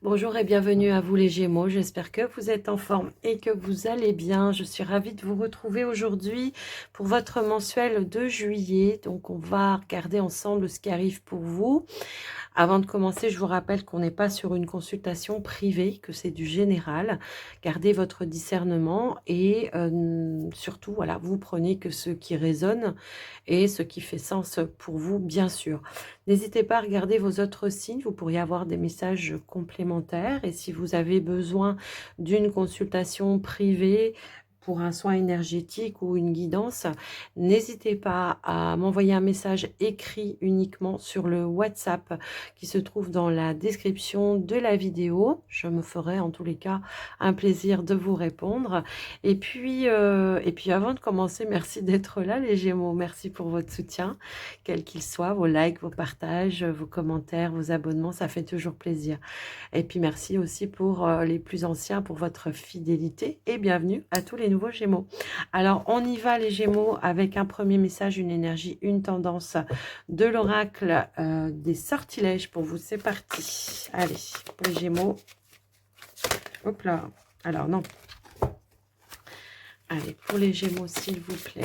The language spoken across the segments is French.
Bonjour et bienvenue à vous les Gémeaux, j'espère que vous êtes en forme et que vous allez bien. Je suis ravie de vous retrouver aujourd'hui pour votre mensuel de juillet. Donc on va regarder ensemble ce qui arrive pour vous. Avant de commencer, je vous rappelle qu'on n'est pas sur une consultation privée, que c'est du général. Gardez votre discernement et surtout, voilà, vous prenez que ce qui résonne et ce qui fait sens pour vous, bien sûr. N'hésitez pas à regarder vos autres signes, vous pourriez avoir des messages complémentaires. Et si vous avez besoin d'une consultation privée, pour un soin énergétique ou une guidance, n'hésitez pas à m'envoyer un message écrit uniquement sur le WhatsApp qui se trouve dans la description de la vidéo. Je me ferai en tous les cas un plaisir de vous répondre. Et puis avant de commencer, merci d'être là les Gémeaux. Merci pour votre soutien, quel qu'il soit, vos likes, vos partages, vos commentaires, vos abonnements, ça fait toujours plaisir. Et puis merci aussi pour les plus anciens, pour votre fidélité et bienvenue à tous les nouveaux Gémeaux. Alors on y va les Gémeaux avec un premier message, une énergie, une tendance de l'oracle des sortilèges pour vous. C'est parti. Allez, pour les Gémeaux. Hop là. Alors non. Allez, pour les Gémeaux, s'il vous plaît.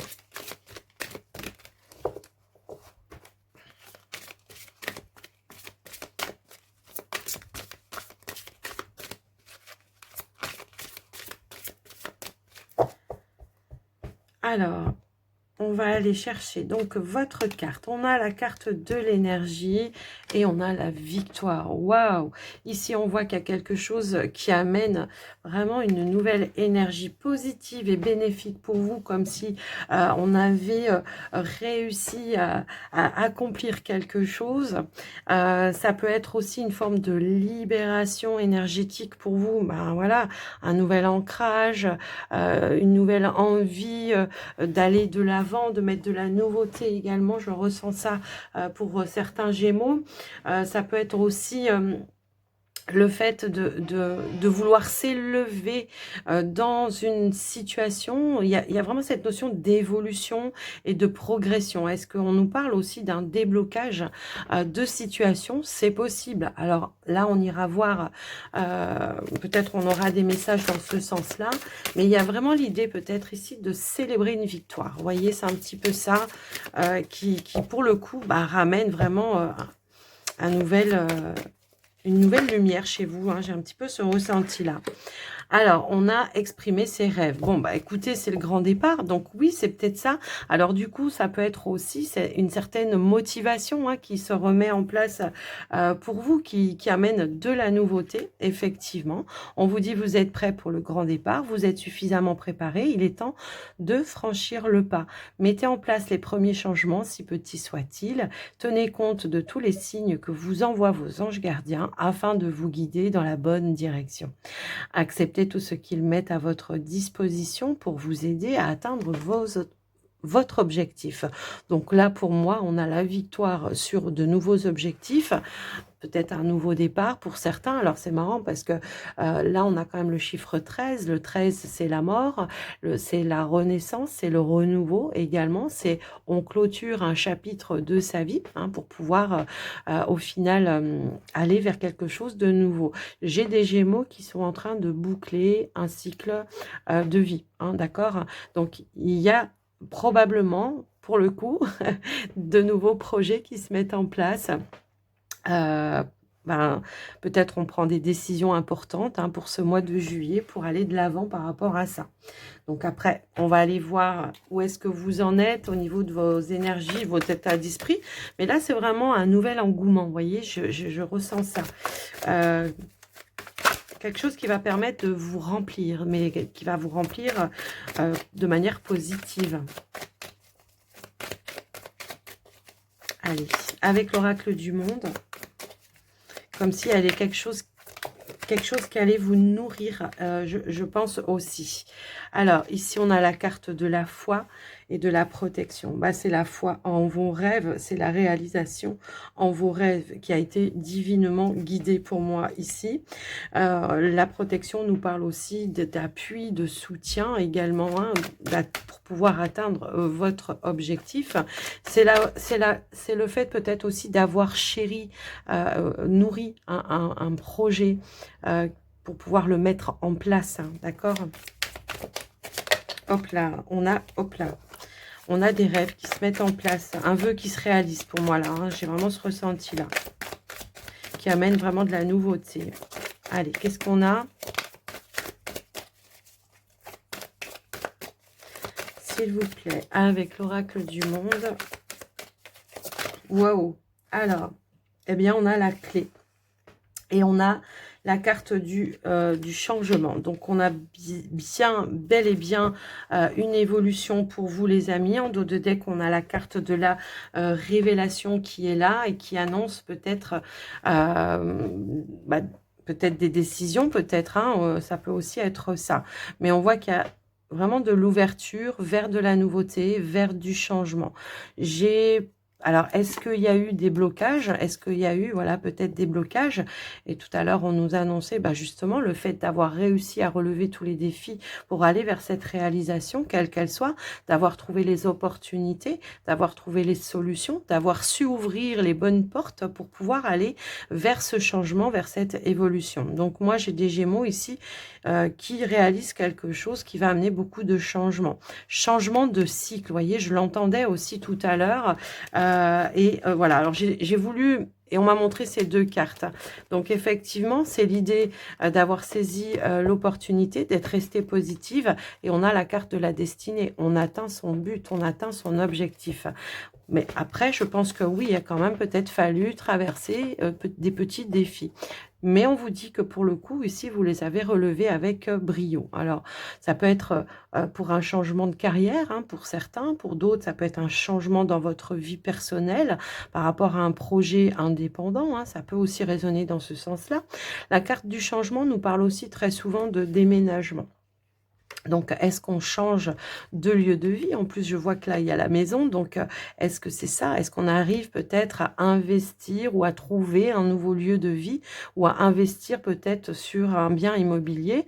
Alors, on va aller chercher donc votre carte. On a la carte de l'énergie et on a la victoire. Waouh! Ici, on voit qu'il y a quelque chose qui amène vraiment une nouvelle énergie positive et bénéfique pour vous, comme si on avait réussi à accomplir quelque chose. Ça peut être aussi une forme de libération énergétique pour vous. Ben voilà, un nouvel ancrage, une nouvelle envie d'aller de l'avant, de mettre de la nouveauté également. Je ressens ça pour certains Gémeaux. Ça peut être aussi le fait de vouloir s'élever dans une situation. Il y a vraiment cette notion d'évolution et de progression. Est-ce qu'on nous parle aussi d'un déblocage de situation? C'est possible. Alors là, on ira voir, peut-être on aura des messages dans ce sens-là, mais il y a vraiment l'idée peut-être ici de célébrer une victoire. Vous voyez, c'est un petit peu ça qui pour le coup, ramène vraiment un nouvel... une nouvelle lumière chez vous, hein. J'ai un petit peu ce ressenti-là. Alors, on a exprimé ses rêves. Bon, écoutez, c'est le grand départ. Donc oui, c'est peut-être ça. Alors du coup, ça peut être aussi une certaine motivation qui se remet en place pour vous, qui amène de la nouveauté, effectivement. On vous dit, vous êtes prêt pour le grand départ. Vous êtes suffisamment préparé. Il est temps de franchir le pas. Mettez en place les premiers changements, si petits soient-ils. Tenez compte de tous les signes que vous envoient vos anges gardiens afin de vous guider dans la bonne direction. Acceptez tout ce qu'ils mettent à votre disposition pour vous aider à atteindre votre objectif. Donc là, pour moi, on a la victoire sur de nouveaux objectifs, peut-être un nouveau départ pour certains. Alors c'est marrant parce que là, on a quand même le chiffre 13. Le 13, c'est la mort, c'est la renaissance, c'est le renouveau également. C'est on clôture un chapitre de sa vie pour pouvoir au final aller vers quelque chose de nouveau. J'ai des Gémeaux qui sont en train de boucler un cycle de vie, d'accord? Donc il y a probablement, pour le coup, de nouveaux projets qui se mettent en place. Peut-être on prend des décisions importantes pour ce mois de juillet pour aller de l'avant par rapport à ça. Donc après, on va aller voir où est-ce que vous en êtes au niveau de vos énergies, votre état d'esprit. Mais là, c'est vraiment un nouvel engouement, vous voyez, je ressens ça. Quelque chose qui va permettre de vous remplir, mais qui va vous remplir de manière positive. Allez, avec l'oracle du monde, comme si elle est quelque chose qui allait vous nourrir, je pense aussi. Alors, ici, on a la carte de la foi et de la protection. Bah, c'est la foi en vos rêves, c'est la réalisation en vos rêves qui a été divinement guidée pour moi ici. La protection nous parle aussi d'appui, de soutien également, hein, pour pouvoir atteindre votre objectif. C'est le fait peut-être aussi d'avoir chéri, nourri un projet pour pouvoir le mettre en place, hein, d'accord? Hop là, on a des rêves qui se mettent en place, un vœu qui se réalise pour moi là, hein, j'ai vraiment ce ressenti là, qui amène vraiment de la nouveauté. Allez, qu'est-ce qu'on a? S'il vous plaît, avec l'oracle du monde. Waouh! Alors, eh bien, on a la clé. Et on a la carte du changement. Donc, on a bel et bien une évolution pour vous, les amis. En dos de deck, on a la carte de la révélation qui est là et qui annonce peut-être peut-être des décisions, peut-être. Hein, ça peut aussi être ça. Mais on voit qu'il y a vraiment de l'ouverture vers de la nouveauté, vers du changement. Alors, est-ce qu'il y a eu des blocages? Est-ce qu'il y a eu, voilà, peut-être des blocages? Et tout à l'heure, on nous annonçait justement le fait d'avoir réussi à relever tous les défis pour aller vers cette réalisation, quelle qu'elle soit, d'avoir trouvé les opportunités, d'avoir trouvé les solutions, d'avoir su ouvrir les bonnes portes pour pouvoir aller vers ce changement, vers cette évolution. Donc, moi, j'ai des Gémeaux ici qui réalisent quelque chose qui va amener beaucoup de changements. Changement de cycle, vous voyez, je l'entendais aussi tout à l'heure. Voilà, alors j'ai voulu, et on m'a montré ces deux cartes. Donc effectivement, c'est l'idée d'avoir saisi l'opportunité, d'être resté positive, et on a la carte de la destinée. On atteint son but, on atteint son objectif. Mais après, je pense que oui, il a quand même peut-être fallu traverser des petits défis. Mais on vous dit que pour le coup, ici, vous les avez relevés avec brio. Alors, ça peut être pour un changement de carrière, hein, pour certains. Pour d'autres, ça peut être un changement dans votre vie personnelle par rapport à un projet indépendant. Hein, ça peut aussi résonner dans ce sens-là. La carte du changement nous parle aussi très souvent de déménagement. Donc, est-ce qu'on change de lieu de vie? En plus, je vois que là, il y a la maison. Donc, est-ce que c'est ça? Est-ce qu'on arrive peut-être à investir ou à trouver un nouveau lieu de vie ou à investir peut-être sur un bien immobilier?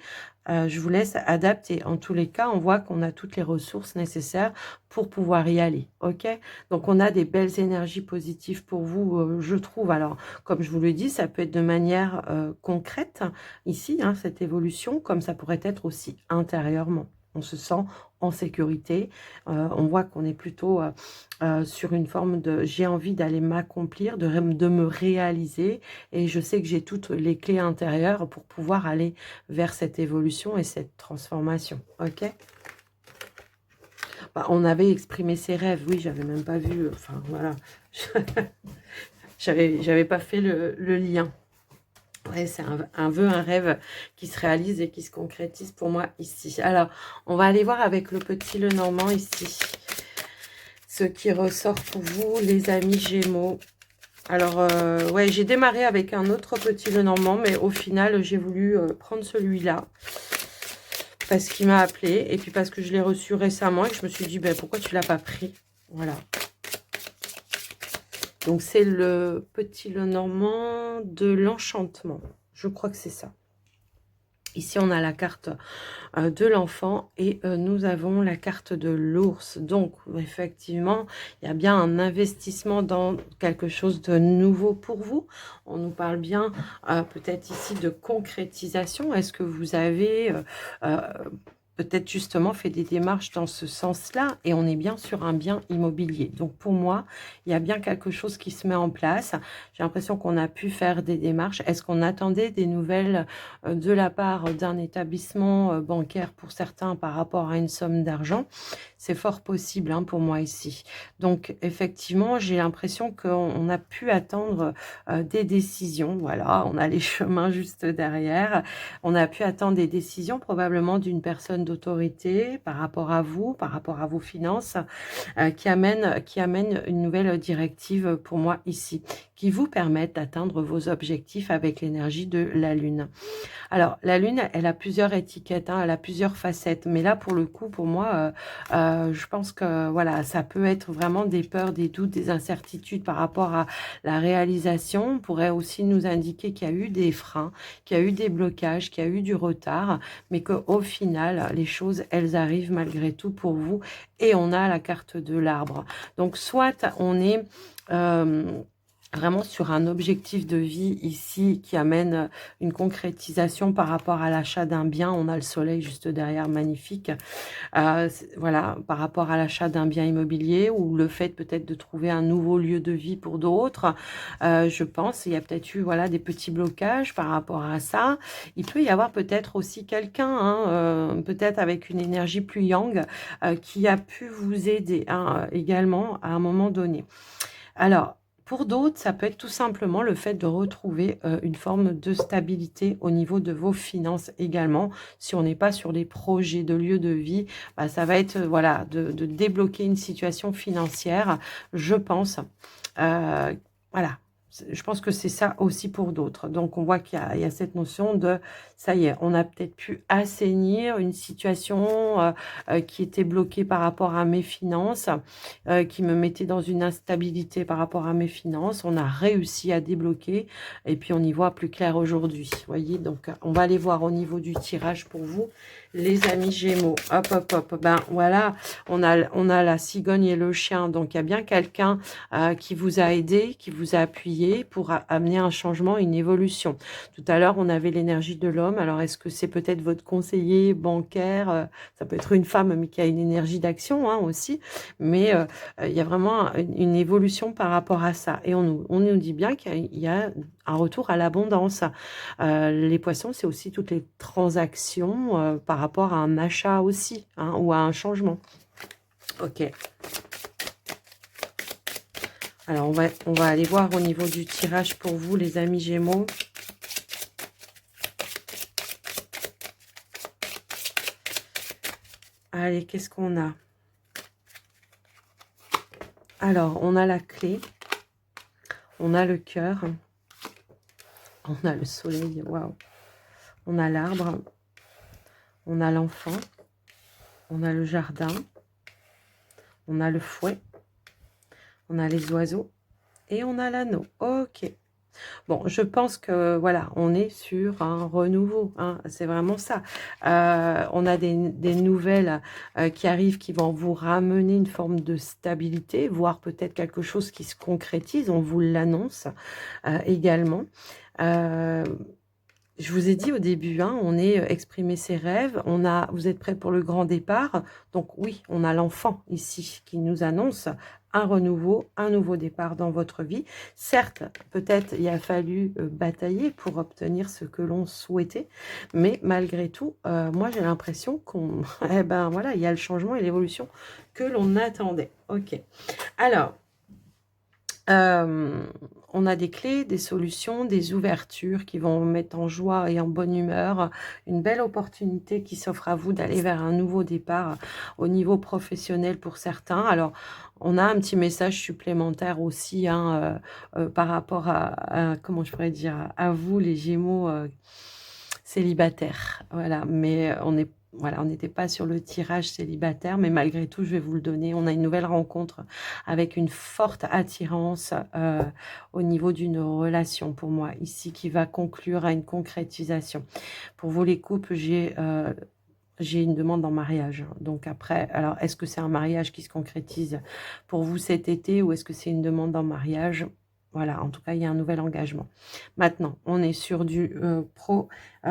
Je vous laisse adapter. En tous les cas, on voit qu'on a toutes les ressources nécessaires pour pouvoir y aller. OK? Donc, on a des belles énergies positives pour vous, je trouve. Alors, comme je vous le dis, ça peut être de manière concrète ici, hein, cette évolution, comme ça pourrait être aussi intérieurement. On se sent en sécurité. On voit qu'on est plutôt sur une forme de j'ai envie d'aller m'accomplir, de me réaliser. Et je sais que j'ai toutes les clés intérieures pour pouvoir aller vers cette évolution et cette transformation. OK? On avait exprimé ses rêves. Oui, j'avais même pas vu. Enfin, voilà. J'avais pas fait le lien. Ouais, c'est un vœu, un rêve qui se réalise et qui se concrétise pour moi ici. Alors, on va aller voir avec le petit Lenormand ici. Ce qui ressort pour vous, les amis Gémeaux. Alors, ouais, j'ai démarré avec un autre petit Lenormand, mais au final, j'ai voulu prendre celui-là. Parce qu'il m'a appelé et puis parce que je l'ai reçu récemment et que je me suis dit, pourquoi tu l'as pas pris? Voilà. Donc, c'est le petit Lenormand de l'enchantement. Je crois que c'est ça. Ici, on a la carte de l'enfant et nous avons la carte de l'ours. Donc, effectivement, il y a bien un investissement dans quelque chose de nouveau pour vous. On nous parle bien peut-être ici de concrétisation. Est-ce que vous avez peut-être justement fait des démarches dans ce sens-là et on est bien sur un bien immobilier. Donc pour moi, il y a bien quelque chose qui se met en place. J'ai l'impression qu'on a pu faire des démarches. Est-ce qu'on attendait des nouvelles de la part d'un établissement bancaire pour certains par rapport à une somme d'argent? C'est fort possible hein, pour moi ici. Donc effectivement, j'ai l'impression qu'on a pu attendre des décisions. Voilà, on a les chemins juste derrière. On a pu attendre des décisions probablement d'une personne d'autorité par rapport à vous, par rapport à vos finances, qui amène une nouvelle directive pour moi ici, qui vous permettent d'atteindre vos objectifs avec l'énergie de la Lune. Alors, la Lune, elle a plusieurs étiquettes, hein, elle a plusieurs facettes. Mais là, pour le coup, pour moi, je pense que voilà, ça peut être vraiment des peurs, des doutes, des incertitudes par rapport à la réalisation. On pourrait aussi nous indiquer qu'il y a eu des freins, qu'il y a eu des blocages, qu'il y a eu du retard, mais qu'au final, les choses, elles arrivent malgré tout pour vous. Et on a la carte de l'arbre. Donc, soit on est... vraiment sur un objectif de vie ici qui amène une concrétisation par rapport à l'achat d'un bien. On a le soleil juste derrière, magnifique. Voilà, par rapport à l'achat d'un bien immobilier ou le fait peut-être de trouver un nouveau lieu de vie pour d'autres. Je pense, il y a peut-être eu voilà, des petits blocages par rapport à ça. Il peut y avoir peut-être aussi quelqu'un, hein, peut-être avec une énergie plus yang, qui a pu vous aider hein, également à un moment donné. Alors, pour d'autres, ça peut être tout simplement le fait de retrouver une forme de stabilité au niveau de vos finances également. Si on n'est pas sur les projets de lieu de vie, bah, ça va être voilà, de débloquer une situation financière, je pense. Voilà. Je pense que c'est ça aussi pour d'autres. Donc, on voit qu'il y a cette notion de, ça y est, on a peut-être pu assainir une situation qui était bloquée par rapport à mes finances, qui me mettait dans une instabilité par rapport à mes finances. On a réussi à débloquer et puis on y voit plus clair aujourd'hui. Vous voyez, donc on va aller voir au niveau du tirage pour vous, les amis Gémeaux. Hop, hop, hop. Ben voilà, on a la cigogne et le chien. Donc, il y a bien quelqu'un qui vous a aidé, qui vous a appuyé pour amener un changement, une évolution. Tout à l'heure, on avait l'énergie de l'homme. Alors, est-ce que c'est peut-être votre conseiller bancaire? Ça peut être une femme, mais qui a une énergie d'action hein, aussi. Mais il y a vraiment une évolution par rapport à ça. Et on nous dit bien qu'il y a un retour à l'abondance. Les poissons, c'est aussi toutes les transactions par rapport à un achat aussi, hein, ou à un changement. Ok. Alors, on va aller voir au niveau du tirage pour vous, les amis Gémeaux. Allez, qu'est-ce qu'on a? Alors, on a la clé. On a le cœur. On a le soleil. Waouh. On a l'arbre. On a l'enfant. On a le jardin. On a le fouet. On a les oiseaux. Et on a l'anneau. Ok. Bon, je pense que, voilà, on est sur un renouveau. Hein, c'est vraiment ça. On a des nouvelles qui arrivent, qui vont vous ramener une forme de stabilité, voire peut-être quelque chose qui se concrétise. On vous l'annonce également. Je vous ai dit au début, hein, on est exprimer ses rêves, vous êtes prêts pour le grand départ. Donc oui, on a l'enfant ici qui nous annonce un renouveau, un nouveau départ dans votre vie. Certes, peut-être il a fallu batailler pour obtenir ce que l'on souhaitait, mais malgré tout, moi j'ai l'impression qu'on, eh ben voilà, il y a le changement et l'évolution que l'on attendait. Ok. Alors. On a des clés, des solutions, des ouvertures qui vont vous mettre en joie et en bonne humeur. Une belle opportunité qui s'offre à vous d'aller vers un nouveau départ au niveau professionnel pour certains. Alors, on a un petit message supplémentaire aussi hein, par rapport comment je pourrais dire, à vous les Gémeaux célibataires. Voilà, mais on n'était pas sur le tirage célibataire, mais malgré tout, je vais vous le donner. On a une nouvelle rencontre avec une forte attirance au niveau d'une relation pour moi ici qui va conclure à une concrétisation. Pour vous les couples, j'ai une demande en mariage. Donc après, alors est-ce que c'est un mariage qui se concrétise pour vous cet été ou est-ce que c'est une demande en mariage? Voilà, en tout cas, il y a un nouvel engagement. Maintenant, on est sur du pro.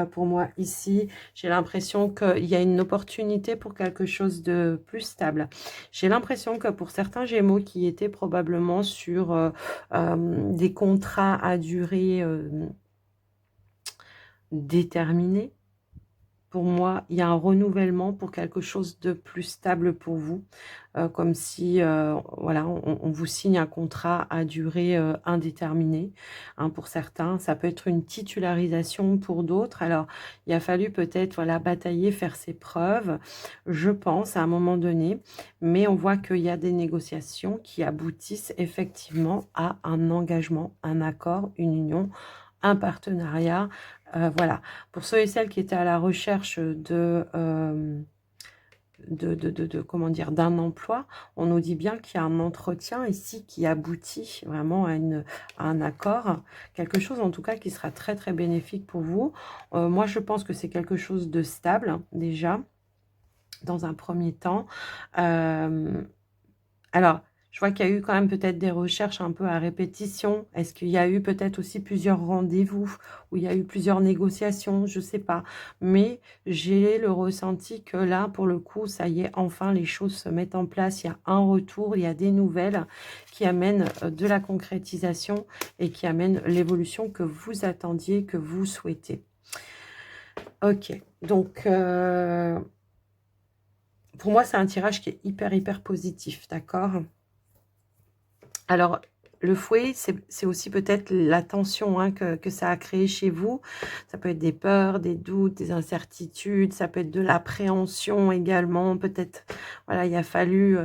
Pour moi, ici, j'ai l'impression qu'il y a une opportunité pour quelque chose de plus stable. J'ai l'impression que pour certains Gémeaux qui étaient probablement sur des contrats à durée déterminée, pour moi, il y a un renouvellement pour quelque chose de plus stable pour vous, comme si, voilà, on vous signe un contrat à durée, indéterminée, hein, pour certains. Ça peut être une titularisation pour d'autres. Alors, il a fallu peut-être, voilà, batailler, faire ses preuves, je pense, à un moment donné, mais on voit qu'il y a des négociations qui aboutissent effectivement à un engagement, un accord, une union, un partenariat, voilà. Pour ceux et celles qui étaient à la recherche comment dire, d'un emploi, on nous dit bien qu'il y a un entretien ici qui aboutit vraiment à un accord, quelque chose en tout cas qui sera très très bénéfique pour vous. Moi, je pense que c'est quelque chose de stable déjà, dans un premier temps. Euh, alors, je vois qu'il y a eu quand même peut-être des recherches un peu à répétition. Est-ce qu'il y a eu peut-être aussi plusieurs rendez-vous où il y a eu plusieurs négociations? Je ne sais pas. Mais j'ai le ressenti que là, pour le coup, ça y est, enfin, les choses se mettent en place. Il y a un retour, il y a des nouvelles qui amènent de la concrétisation et qui amènent l'évolution que vous attendiez, que vous souhaitez. Ok, donc pour moi, c'est un tirage qui est hyper, hyper positif, d'accord? Alors, le fouet, c'est aussi peut-être la tension, hein, que ça a créé chez vous. Ça peut être des peurs, des doutes, des incertitudes, ça peut être de l'appréhension également. Peut-être, voilà, il a fallu,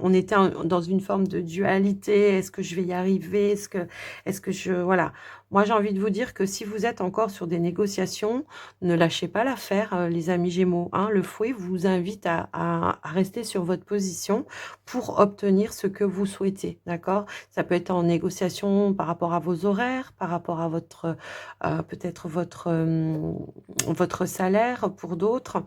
on était dans une forme de dualité. Est-ce que je vais y arriver? Est-ce que je, voilà. Moi, j'ai envie de vous dire que si vous êtes encore sur des négociations, ne lâchez pas l'affaire, les amis Gémeaux, hein. Le fouet vous invite à rester sur votre position pour obtenir ce que vous souhaitez, d'accord? Ça peut être en négociation par rapport à vos horaires, par rapport à votre, peut-être votre salaire pour d'autres,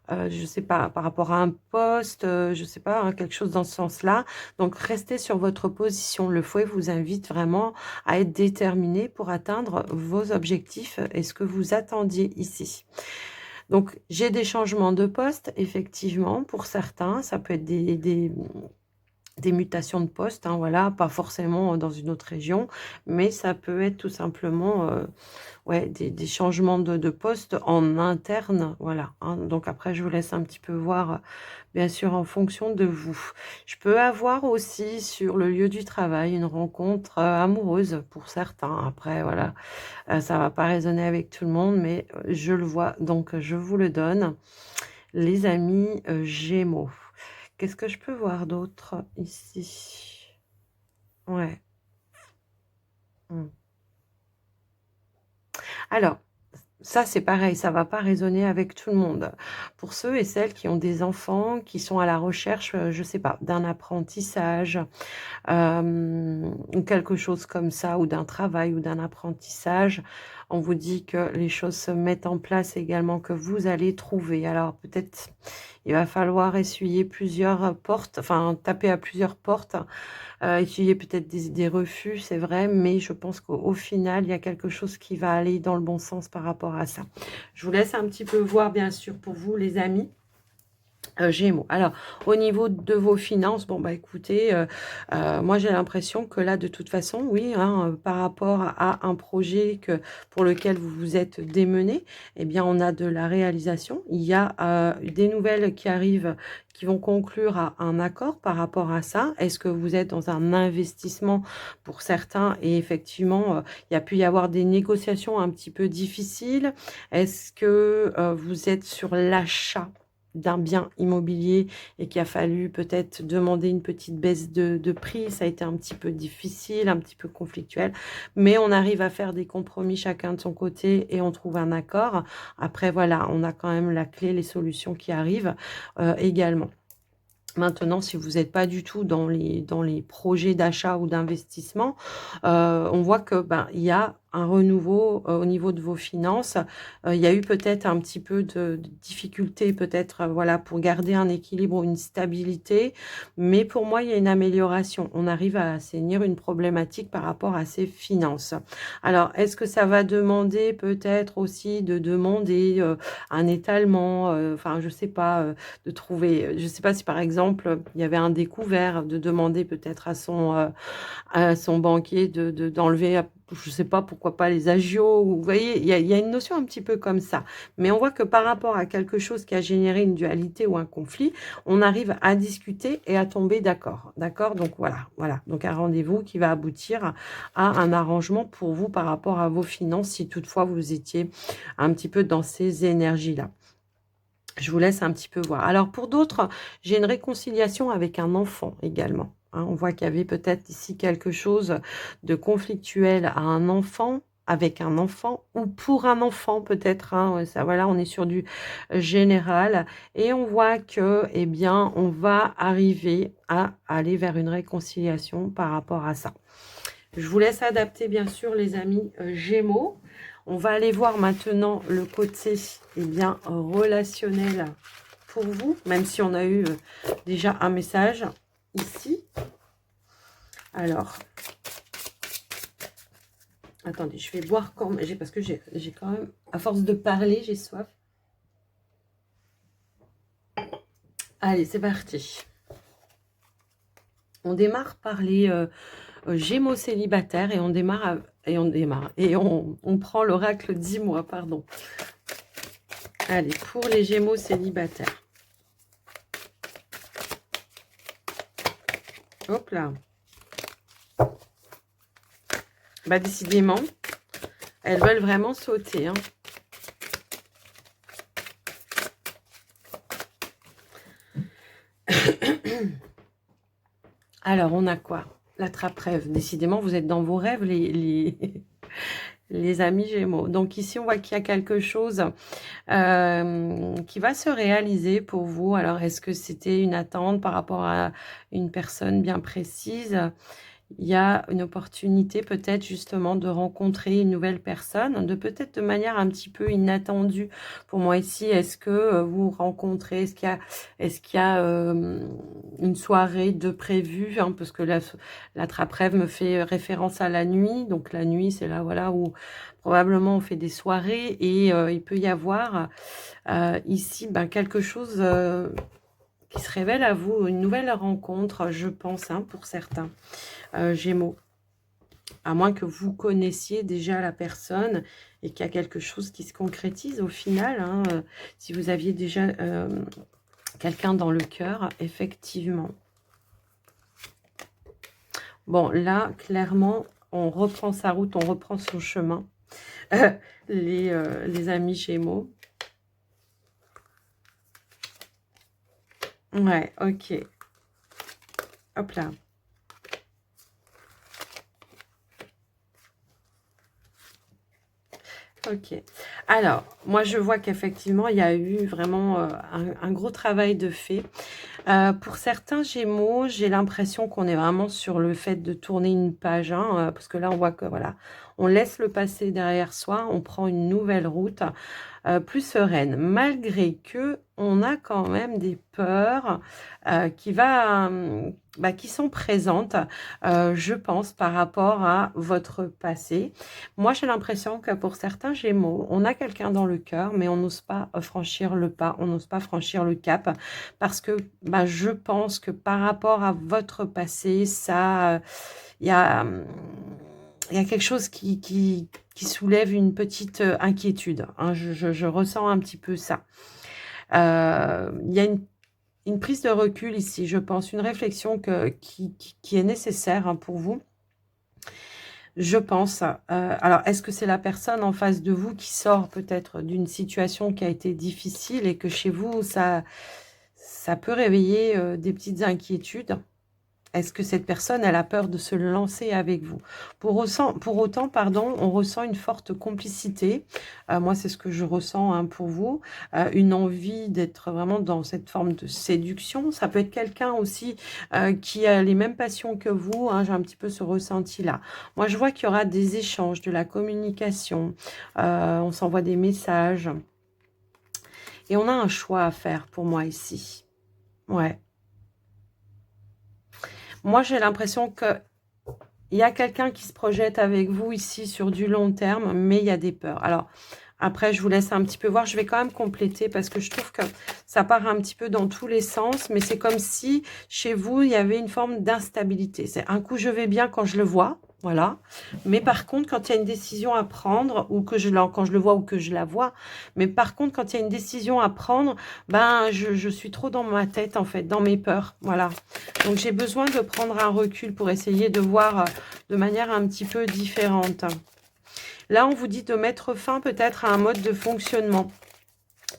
je ne sais pas, par rapport à un poste, je ne sais pas, hein, quelque chose dans ce sens-là. Donc, restez sur votre position. Le fouet vous invite vraiment à être déterminé pour atteindre vos objectifs et ce que vous attendiez ici. Donc, j'ai des changements de poste, effectivement, pour certains. Ça peut être des mutations de poste, hein, voilà, pas forcément dans une autre région, mais ça peut être tout simplement ouais, des changements de poste en interne, voilà, hein. Donc après, je vous laisse un petit peu voir, bien sûr, en fonction de vous. Je peux avoir aussi sur le lieu du travail une rencontre amoureuse pour certains. Après, voilà, ça va pas résonner avec tout le monde, mais je le vois, donc je vous le donne. Les amis Gémeaux. Qu'est-ce que je peux voir d'autre ici? Ouais. Hmm. Alors, ça, c'est pareil, ça va pas résonner avec tout le monde. Pour ceux et celles qui ont des enfants, qui sont à la recherche, je sais pas, d'un apprentissage, ou quelque chose comme ça, ou d'un travail ou d'un apprentissage, on vous dit que les choses se mettent en place également, que vous allez trouver. Alors peut-être il va falloir essuyer plusieurs portes, enfin taper à plusieurs portes, essuyer peut-être des refus, c'est vrai, mais je pense qu'au final, il y a quelque chose qui va aller dans le bon sens par rapport à ça. Je vous laisse un petit peu voir, bien sûr, pour vous, les amis. Gémeaux. Alors, au niveau de vos finances, bon, bah écoutez, moi j'ai l'impression que là, de toute façon, oui, hein, par rapport à un projet pour lequel vous vous êtes démené, eh bien, on a de la réalisation. Il y a des nouvelles qui arrivent, qui vont conclure à un accord par rapport à ça. Est-ce que vous êtes dans un investissement pour certains? Et effectivement, il y a pu y avoir des négociations un petit peu difficiles. Est-ce que vous êtes sur l'achat d'un bien immobilier et qu'il a fallu peut-être demander une petite baisse de prix? Ça a été un petit peu difficile, un petit peu conflictuel, mais on arrive à faire des compromis chacun de son côté et on trouve un accord. Après, voilà, on a quand même la clé, les solutions qui arrivent également. Maintenant, si vous n'êtes pas du tout dans les projets d'achat ou d'investissement, on voit que il y a un renouveau au niveau de vos finances. Il y a eu peut-être un petit peu de difficulté, peut-être, voilà, pour garder un équilibre ou une stabilité. Mais pour moi, il y a une amélioration. On arrive à assainir une problématique par rapport à ses finances. Alors, est-ce que ça va demander peut-être aussi de demander un étalement, enfin, je sais pas, de trouver, je sais pas si par exemple, il y avait un découvert, de demander peut-être à son banquier d'enlever je sais pas, pourquoi pas les agios, ou, vous voyez, il y a une notion un petit peu comme ça. Mais on voit que par rapport à quelque chose qui a généré une dualité ou un conflit, on arrive à discuter et à tomber d'accord. D'accord? Donc voilà. Donc un rendez-vous qui va aboutir à un arrangement pour vous par rapport à vos finances, si toutefois vous étiez un petit peu dans ces énergies-là. Je vous laisse un petit peu voir. Alors pour d'autres, j'ai une réconciliation avec un enfant également. Hein. On voit qu'il y avait peut-être ici quelque chose de conflictuel à un enfant, avec un enfant ou pour un enfant peut-être. Hein. Ouais, ça, voilà, on est sur du général et on voit que, eh bien, on va arriver à aller vers une réconciliation par rapport à ça. Je vous laisse adapter, bien sûr, les amis Gémeaux. On va aller voir maintenant le côté bien, relationnel pour vous, même si on a eu déjà un message ici. Alors, attendez, je vais boire quand même, parce que j'ai quand même, à force de parler, j'ai soif. Allez, c'est parti. On démarre par les Gémeaux célibataires et on démarre on prend l'oracle 10 mois, pardon. Allez, pour les Gémeaux célibataires. Hop là. Bah décidément, elles veulent vraiment sauter. Hein. Alors, on a quoi? La trappe-rêve. Décidément, vous êtes dans vos rêves, les amis Gémeaux. Donc ici, on voit qu'il y a quelque chose qui va se réaliser pour vous. Alors, est-ce que c'était une attente par rapport à une personne bien précise? Il y a une opportunité peut-être justement de rencontrer une nouvelle personne, de peut-être de manière un petit peu inattendue. Pour moi ici, est-ce que vous rencontrez, est-ce qu'il y a une soirée de prévue, hein, parce que la trappe-rêve me fait référence à la nuit. Donc la nuit, c'est là voilà où probablement on fait des soirées et il peut y avoir ici quelque chose qui se révèle à vous, une nouvelle rencontre, je pense, hein, pour certains. Gémeaux. À moins que vous connaissiez déjà la personne et qu'il y a quelque chose qui se concrétise au final. Hein, si vous aviez déjà quelqu'un dans le cœur, effectivement. Bon, là, clairement, on reprend sa route, on reprend son chemin. Les amis Gémeaux. Ouais, ok. Hop là. Ok. Alors, moi, je vois qu'effectivement, il y a eu vraiment un gros travail de fait. Pour certains Gémeaux, j'ai l'impression qu'on est vraiment sur le fait de tourner une page, hein, parce que là, on voit que, voilà, on laisse le passé derrière soi, on prend une nouvelle route plus sereine, malgré que on a quand même des peurs qui sont présentes, je pense, par rapport à votre passé. Moi, j'ai l'impression que pour certains Gémeaux, on a quelqu'un dans le cœur, mais on n'ose pas franchir le pas, on n'ose pas franchir le cap, parce que je pense que par rapport à votre passé, ça, il y a quelque chose qui soulève une petite inquiétude. Hein. Je ressens un petit peu ça. Il y a une prise de recul ici, je pense, une réflexion qui est nécessaire, hein, pour vous. Je pense. Alors, est-ce que c'est la personne en face de vous qui sort peut-être d'une situation qui a été difficile et que chez vous, ça peut réveiller des petites inquiétudes? Est-ce que cette personne, elle a peur de se lancer avec vous? Pour autant, pardon, on ressent une forte complicité. Moi, c'est ce que je ressens, hein, pour vous. Une envie d'être vraiment dans cette forme de séduction. Ça peut être quelqu'un aussi qui a les mêmes passions que vous. Hein, j'ai un petit peu ce ressenti-là. Moi, je vois qu'il y aura des échanges, de la communication. On s'envoie des messages. Et on a un choix à faire pour moi ici. Ouais. Moi, j'ai l'impression que il y a quelqu'un qui se projette avec vous ici sur du long terme, mais il y a des peurs. Alors, après, je vous laisse un petit peu voir. Je vais quand même compléter parce que je trouve que ça part un petit peu dans tous les sens, mais c'est comme si chez vous, il y avait une forme d'instabilité. C'est un coup, je vais bien quand je le vois. Voilà. Mais par contre, quand il y a une décision à prendre, ou que quand je le vois ou que je la vois, mais par contre, quand il y a une décision à prendre, ben, je suis trop dans ma tête, en fait, dans mes peurs. Voilà. Donc, j'ai besoin de prendre un recul pour essayer de voir de manière un petit peu différente. Là, on vous dit de mettre fin peut-être à un mode de fonctionnement.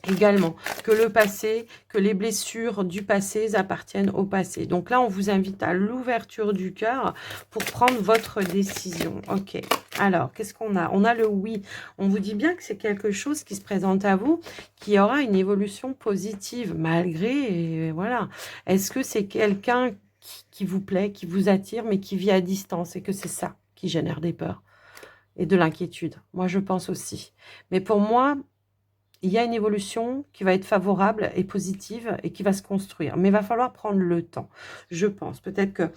Également, que le passé, que les blessures du passé appartiennent au passé. Donc là, on vous invite à l'ouverture du cœur pour prendre votre décision. Ok, alors, qu'est-ce qu'on a? On a le oui. On vous dit bien que c'est quelque chose qui se présente à vous, qui aura une évolution positive, malgré, et voilà. Est-ce que c'est quelqu'un qui vous plaît, qui vous attire, mais qui vit à distance, et que c'est ça qui génère des peurs et de l'inquiétude? Moi, je pense aussi. Mais pour moi, il y a une évolution qui va être favorable et positive et qui va se construire. Mais il va falloir prendre le temps, je pense. Peut-être que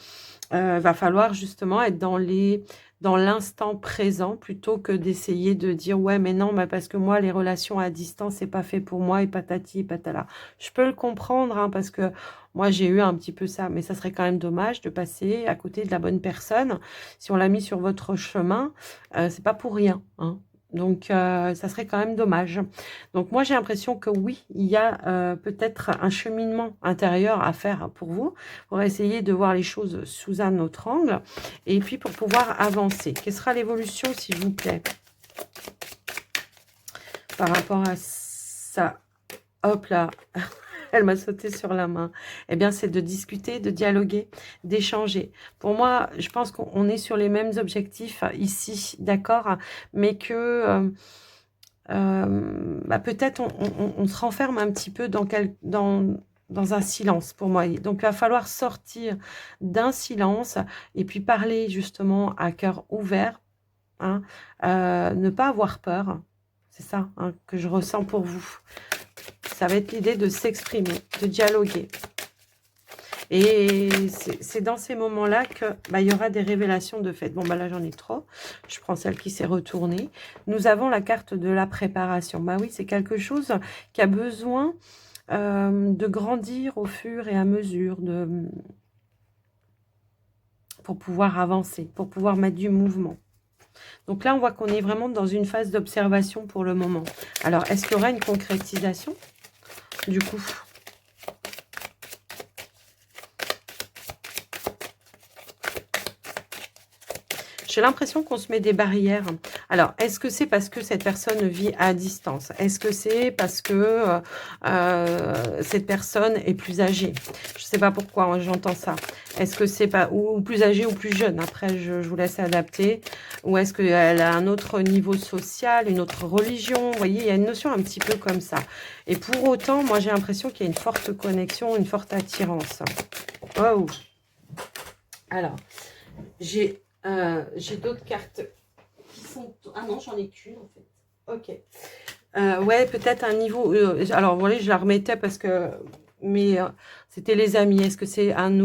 va falloir justement être dans l'instant présent plutôt que d'essayer de dire ouais mais non mais parce que moi les relations à distance c'est pas fait pour moi et patati et patala. Je peux le comprendre hein, parce que moi j'ai eu un petit peu ça, mais ça serait quand même dommage de passer à côté de la bonne personne si on l'a mis sur votre chemin. C'est pas pour rien hein. Donc, ça serait quand même dommage. Donc, moi, j'ai l'impression que oui, il y a peut-être un cheminement intérieur à faire pour vous, pour essayer de voir les choses sous un autre angle, et puis pour pouvoir avancer. Quelle sera l'évolution, s'il vous plaît, par rapport à ça? Hop là, elle m'a sauté sur la main. Eh bien, c'est de discuter, de dialoguer, d'échanger. Pour moi, je pense qu'on est sur les mêmes objectifs ici, d'accord? Mais que bah, peut-être on se renferme un petit peu dans un silence pour moi. Donc, il va falloir sortir d'un silence et puis parler justement à cœur ouvert, hein, ne pas avoir peur. C'est ça hein, que je ressens pour vous. Ça va être l'idée de s'exprimer, de dialoguer. Et c'est dans ces moments-là que bah, il y aura des révélations de fait. Bon, bah là, j'en ai trop. Je prends celle qui s'est retournée. Nous avons la carte de la préparation. Bah oui, c'est quelque chose qui a besoin de grandir au fur et à mesure, pour pouvoir avancer, pour pouvoir mettre du mouvement. Donc là, on voit qu'on est vraiment dans une phase d'observation pour le moment. Alors, est-ce qu'il y aura une concrétisation du coup? J'ai l'impression qu'on se met des barrières. Alors, est-ce que c'est parce que cette personne vit à distance? Est-ce que c'est parce que cette personne est plus âgée? Je ne sais pas pourquoi hein, j'entends ça. Est-ce que c'est pas ou plus âgée ou plus jeune? Après, je vous laisse adapter. Ou est-ce qu'elle a un autre niveau social, une autre religion? Vous voyez, il y a une notion un petit peu comme ça. Et pour autant, moi, j'ai l'impression qu'il y a une forte connexion, une forte attirance. Oh! Alors, j'ai d'autres cartes qui sont... Ah non, j'en ai qu'une en fait. Ok. Ouais, peut-être un niveau... alors, voilà, je la remettais parce que... Mais c'était les amis. Est-ce que c'est un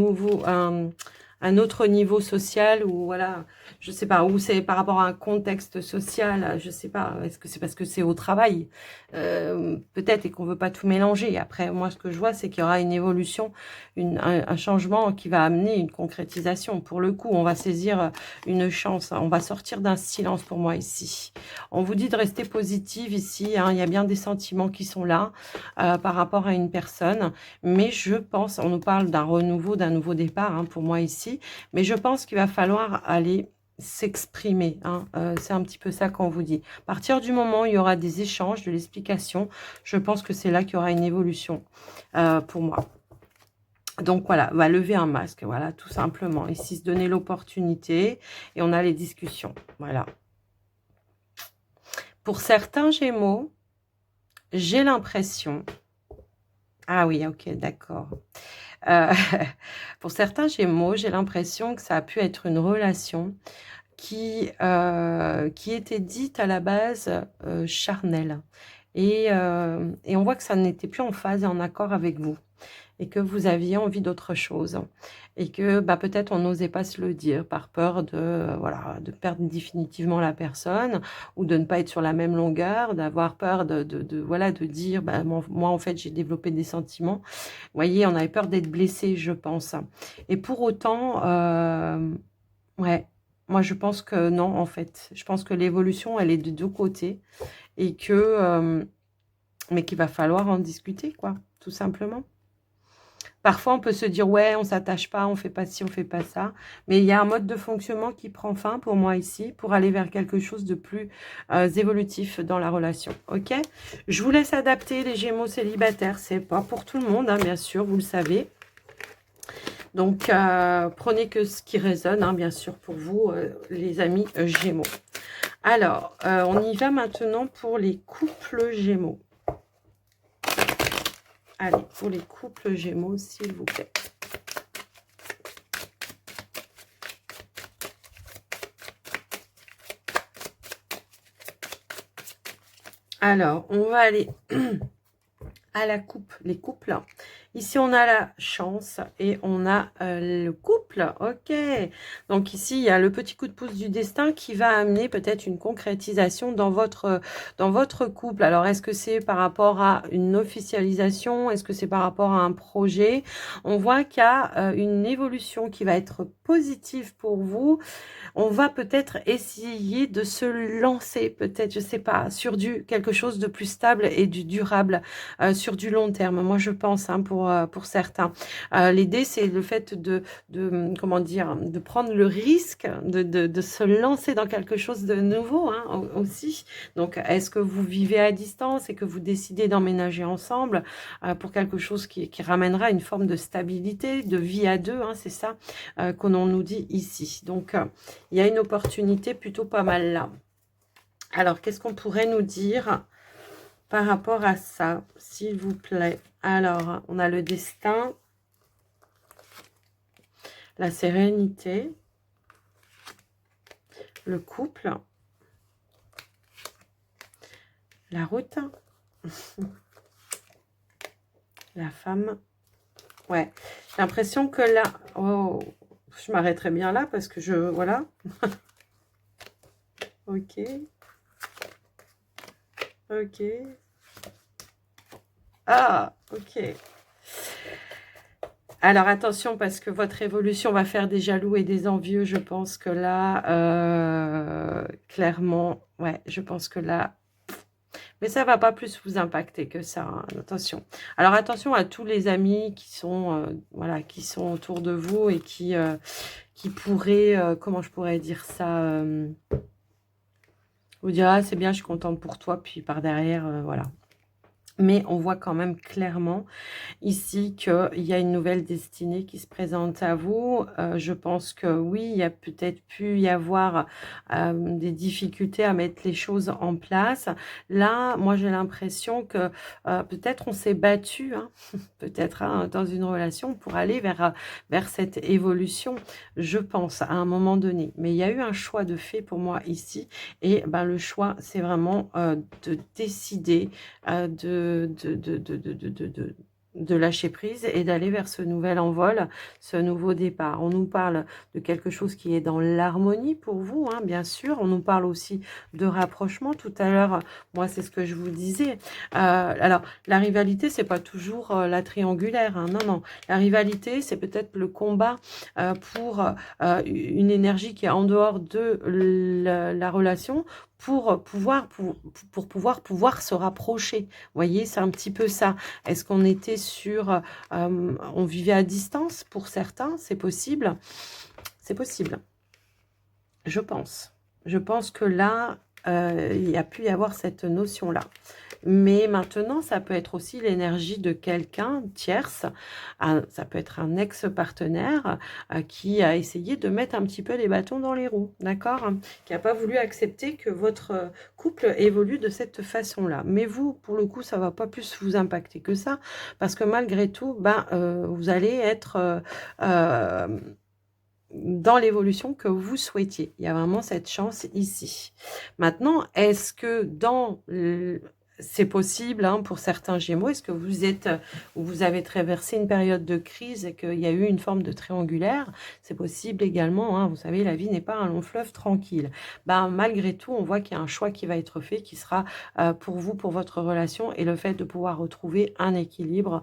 autre niveau social ou voilà, je sais pas, ou c'est par rapport à un contexte social, je sais pas, est-ce que c'est parce que c'est au travail peut-être et qu'on veut pas tout mélanger. Après, moi, ce que je vois, c'est qu'il y aura une évolution, un changement qui va amener une concrétisation. Pour le coup, on va saisir une chance, on va sortir d'un silence pour moi ici. On vous dit de rester positive ici, hein, il y a bien des sentiments qui sont là par rapport à une personne, mais je pense, on nous parle d'un renouveau, d'un nouveau départ hein, pour moi ici, mais je pense qu'il va falloir aller s'exprimer. Hein. C'est un petit peu ça qu'on vous dit. À partir du moment où il y aura des échanges, de l'explication, je pense que c'est là qu'il y aura une évolution pour moi. Donc voilà, on va lever un masque, voilà, tout simplement. Ici, se donner l'opportunité et on a les discussions. Voilà. Pour certains Gémeaux, j'ai l'impression... Ah oui, ok, d'accord. Euh, pour certains Gémeaux, j'ai l'impression que ça a pu être une relation qui était dite à la base charnelle. Et on voit que ça n'était plus en phase et en accord avec vous. Et que vous aviez envie d'autre chose. Et que bah, peut-être on n'osait pas se le dire par peur voilà, de perdre définitivement la personne ou de ne pas être sur la même longueur, d'avoir peur voilà, de dire bah, moi en fait j'ai développé des sentiments. Vous voyez, on avait peur d'être blessé, je pense. Et pour autant, ouais, Moi, je pense que non, en fait. Je pense que l'évolution, elle est de deux côtés et que, mais qu'il va falloir en discuter, quoi, tout simplement. Parfois, on peut se dire, ouais, on s'attache pas, on fait pas ci, on fait pas ça. Mais il y a un mode de fonctionnement qui prend fin pour moi ici, pour aller vers quelque chose de plus évolutif dans la relation. Ok? Je vous laisse adapter les Gémeaux célibataires. C'est pas pour tout le monde, hein, bien sûr, vous le savez. Donc, prenez que ce qui résonne, hein, bien sûr, pour vous, les amis Gémeaux. Alors, on y va maintenant pour les couples Gémeaux. Allez, pour les couples Gémeaux, s'il vous plaît. Alors, on va aller à la coupe, les couples. Ici, on a la chance et on a le couple. Ok. Donc ici, il y a le petit coup de pouce du destin qui va amener peut-être une concrétisation dans votre couple. Alors, est-ce que c'est par rapport à une officialisation? Est-ce que c'est par rapport à un projet? On voit qu'il y a une évolution qui va être positive pour vous. On va peut-être essayer de se lancer, peut-être, je sais pas, sur quelque chose de plus stable et du durable, sur du long terme. Moi, je pense, hein, pour certains. L'idée, c'est le fait comment dire, de prendre le risque de se lancer dans quelque chose de nouveau, hein, aussi. Donc, est-ce que vous vivez à distance et que vous décidez d'emménager ensemble pour quelque chose qui ramènera une forme de stabilité, de vie à deux, hein, c'est ça qu'on nous dit ici. Donc, il y a une opportunité plutôt pas mal là. Alors, qu'est-ce qu'on pourrait nous dire par rapport à ça, s'il vous plaît? Alors, on a le destin, la sérénité, le couple, la route, la femme. Ouais, j'ai l'impression que là... Oh, je m'arrêterai bien là parce que voilà. Ok. Ok. Ah, ok. Alors attention parce que votre évolution va faire des jaloux et des envieux. Je pense que là, clairement, ouais, je pense que là, mais ça va pas plus vous impacter que ça, hein, attention. Alors attention à tous les amis qui sont, voilà, qui sont autour de vous et qui pourraient, comment je pourrais dire ça, vous dire ah c'est bien, je suis contente pour toi, puis par derrière, voilà. Mais on voit quand même clairement ici qu'il y a une nouvelle destinée qui se présente à vous. Je pense que oui, il y a peut-être pu y avoir des difficultés à mettre les choses en place. Là, moi, j'ai l'impression que peut-être on s'est battu, hein, peut-être hein, dans une relation pour aller vers cette évolution, je pense, à un moment donné. Mais il y a eu un choix de fait pour moi ici. Et ben, le choix, c'est vraiment de décider de lâcher prise et d'aller vers ce nouvel envol, ce nouveau départ. On nous parle de quelque chose qui est dans l'harmonie pour vous, hein, bien sûr. On nous parle aussi de rapprochement. Tout à l'heure, moi, c'est ce que je vous disais. Alors, la rivalité, c'est pas toujours la triangulaire. Hein, non, non. La rivalité, c'est peut-être le combat pour une énergie qui est en dehors de la relation pour pouvoir se rapprocher. Vous voyez, c'est un petit peu ça. Est-ce qu'on était sur... on vivait à distance pour certains? C'est possible. C'est possible. Je pense. Je pense que là, il y a pu y avoir cette notion-là. Mais maintenant, ça peut être aussi l'énergie de quelqu'un tierce. Ça peut être un ex-partenaire qui a essayé de mettre un petit peu les bâtons dans les roues, d'accord? Qui n'a pas voulu accepter que votre couple évolue de cette façon-là. Mais vous, pour le coup, ça ne va pas plus vous impacter que ça, parce que malgré tout, ben, vous allez être... dans l'évolution que vous souhaitiez. Il y a vraiment cette chance ici. Maintenant, est-ce que c'est possible hein, pour certains Gémeaux. Est-ce que vous êtes ou vous avez traversé une période de crise et qu'il y a eu une forme de triangulaire? C'est possible également. Hein, vous savez, la vie n'est pas un long fleuve tranquille. Ben, malgré tout, on voit qu'il y a un choix qui va être fait, qui sera pour vous, pour votre relation, et le fait de pouvoir retrouver un équilibre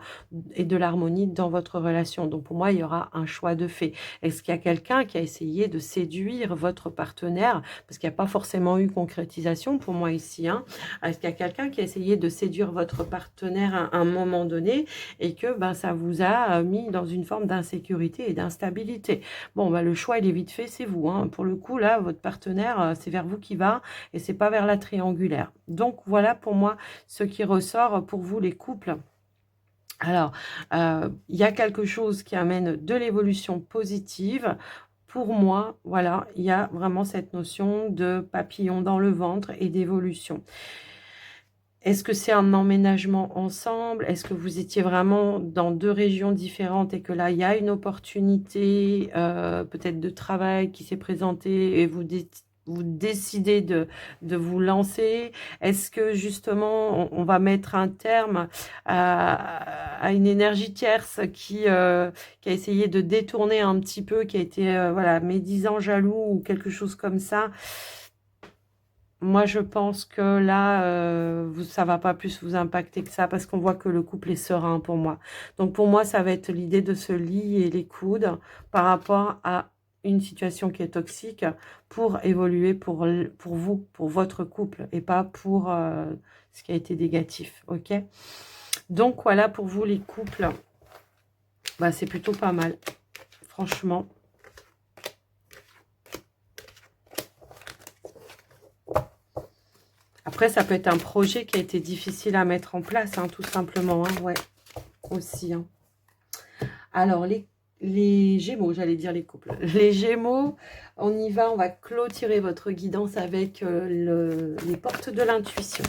et de l'harmonie dans votre relation. Donc pour moi, il y aura un choix de fait. Est-ce qu'il y a quelqu'un qui a essayé de séduire votre partenaire? Parce qu'il n'y a pas forcément eu concrétisation pour moi ici. Hein. Est-ce qu'il y a quelqu'un qui a essayé de séduire votre partenaire à un moment donné et que ben, ça vous a mis dans une forme d'insécurité et d'instabilité? Bon, ben, le choix, il est vite fait, c'est vous. Hein. Pour le coup, là, votre partenaire, c'est vers vous qui va et c'est pas vers la triangulaire. Donc, voilà pour moi ce qui ressort pour vous, les couples. Alors, il y a quelque chose qui amène de l'évolution positive. Pour moi, voilà, il y a vraiment cette notion de papillon dans le ventre et d'évolution. Est-ce que c'est un emménagement ensemble? Est-ce que vous étiez vraiment dans 2 régions différentes et que là, il y a une opportunité, peut-être de travail qui s'est présentée et vous décidez de vous lancer? Est-ce que justement, on va mettre un terme à une énergie tierce qui a essayé de détourner un petit peu, qui a été, voilà, médisant, jaloux ou quelque chose comme ça? Moi, je pense que là, ça va pas plus vous impacter que ça parce qu'on voit que le couple est serein pour moi. Donc, pour moi, ça va être l'idée de se lier les coudes par rapport à une situation qui est toxique pour évoluer pour vous, pour votre couple et pas pour ce qui a été négatif. Ok? Donc, voilà pour vous, les couples. Bah, c'est plutôt pas mal, franchement. Après, ça peut être un projet qui a été difficile à mettre en place, hein, tout simplement. Hein, ouais, aussi. Hein. Alors, les Gémeaux, j'allais dire les couples. Les Gémeaux, on y va, on va clôturer votre guidance avec les portes de l'intuition.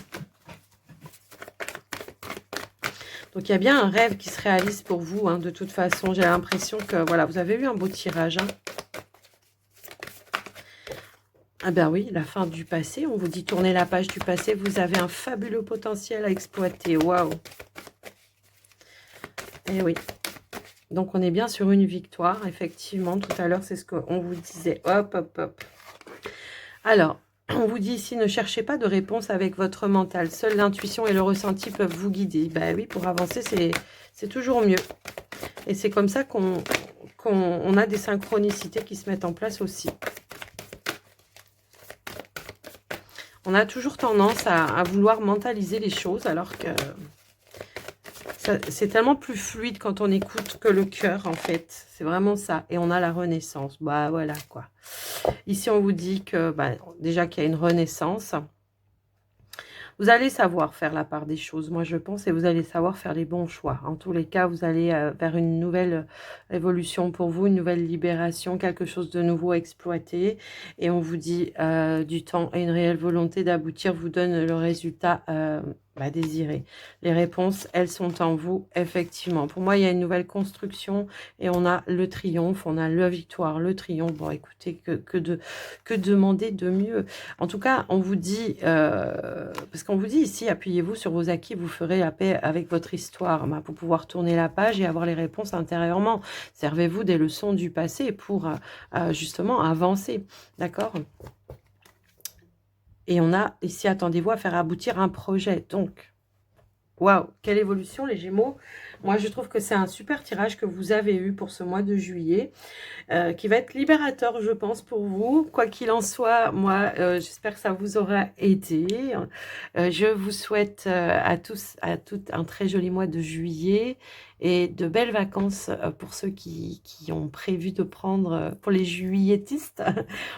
Donc, il y a bien un rêve qui se réalise pour vous. Hein, de toute façon, j'ai l'impression que, voilà, vous avez eu un beau tirage. Hein. Ah ben oui, la fin du passé. On vous dit tournez la page du passé. Vous avez un fabuleux potentiel à exploiter. Waouh! Eh oui. Donc, on est bien sur une victoire. Effectivement, tout à l'heure, c'est ce qu'on vous disait. Hop, hop, hop. Alors, on vous dit ici, ne cherchez pas de réponse avec votre mental. Seule l'intuition et le ressenti peuvent vous guider. Ben oui, pour avancer, c'est toujours mieux. Et c'est comme ça qu'on a des synchronicités qui se mettent en place aussi. On a toujours tendance à vouloir mentaliser les choses alors que c'est tellement plus fluide quand on écoute que le cœur, en fait. C'est vraiment ça. Et on a la renaissance. Bah voilà, quoi. Ici, on vous dit que bah, déjà qu'il y a une renaissance. Vous allez savoir faire la part des choses, moi je pense, et vous allez savoir faire les bons choix. En tous les cas, vous allez vers une nouvelle évolution pour vous, une nouvelle libération, quelque chose de nouveau à exploiter. Et on vous dit du temps et une réelle volonté d'aboutir vous donne le résultat désiré. Les réponses, elles sont en vous, effectivement. Pour moi, il y a une nouvelle construction et on a le triomphe, on a la victoire, le triomphe. Bon, écoutez, que demander de mieux? En tout cas, on vous dit, parce qu'on vous dit ici, appuyez-vous sur vos acquis, vous ferez la paix avec votre histoire, pour pouvoir tourner la page et avoir les réponses intérieurement. Servez-vous des leçons du passé pour justement avancer, d'accord? Et on a ici, attendez-vous à faire aboutir un projet. Donc, waouh, quelle évolution les Gémeaux. Moi, je trouve que c'est un super tirage que vous avez eu pour ce mois de juillet, qui va être libérateur, je pense, pour vous. Quoi qu'il en soit, moi, j'espère que ça vous aura aidé. Je vous souhaite à tous, à toutes, un très joli mois de juillet et de belles vacances pour ceux qui ont prévu de prendre, pour les juilletistes,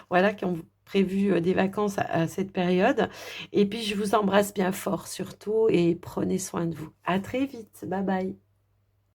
voilà, qui ont prévu des vacances à cette période. Et puis, je vous embrasse bien fort surtout et prenez soin de vous. À très vite. Bye bye.